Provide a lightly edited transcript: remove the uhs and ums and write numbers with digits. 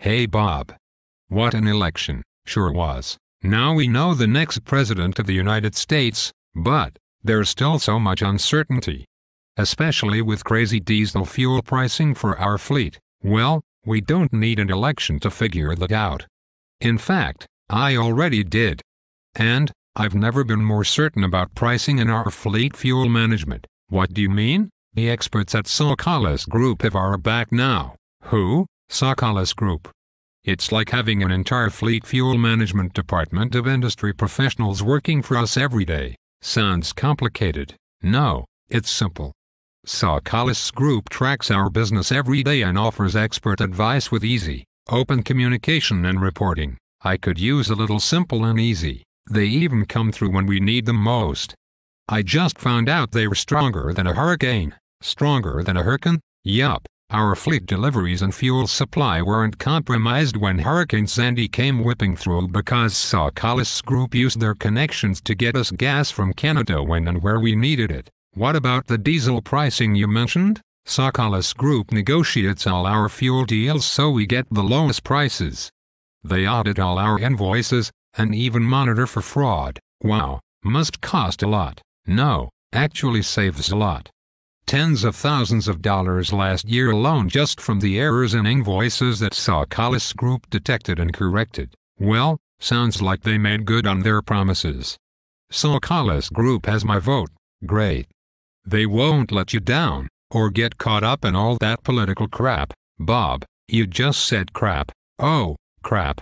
Hey Bob. What an election, sure was. Now we know the next president of the United States, but there's still so much uncertainty. Especially with crazy diesel fuel pricing for our fleet. Well, we don't need an election to figure that out. In fact, I already did. And I've never been more certain about pricing in our fleet fuel management. What do you mean? The experts at Sokalis Group have our back now. Who? Sokalis Group. It's like having an entire fleet fuel management department of industry professionals working for us every day. Sounds complicated. No, it's simple. Sokalis Group tracks our business every day and offers expert advice with easy, open communication and reporting. I could use a little simple and easy. They even come through when we need them most. I just found out they were stronger than a hurricane. Stronger than a hurricane? Yup. Our fleet deliveries and fuel supply weren't compromised when Hurricane Sandy came whipping through because Sokalis Group used their connections to get us gas from Canada when and where we needed it. What about the diesel pricing you mentioned? Sokalis Group negotiates all our fuel deals so we get the lowest prices. They audit all our invoices and even monitor for fraud. Wow, must cost a lot. No, actually saves a lot. Tens of thousands of dollars last year alone just from the errors in invoices that Sokalis Group detected and corrected. Well, sounds like they made good on their promises. Sokalis Group has my vote. Great. They won't let you down, or get caught up in all that political crap. Bob, you just said crap. Oh, crap.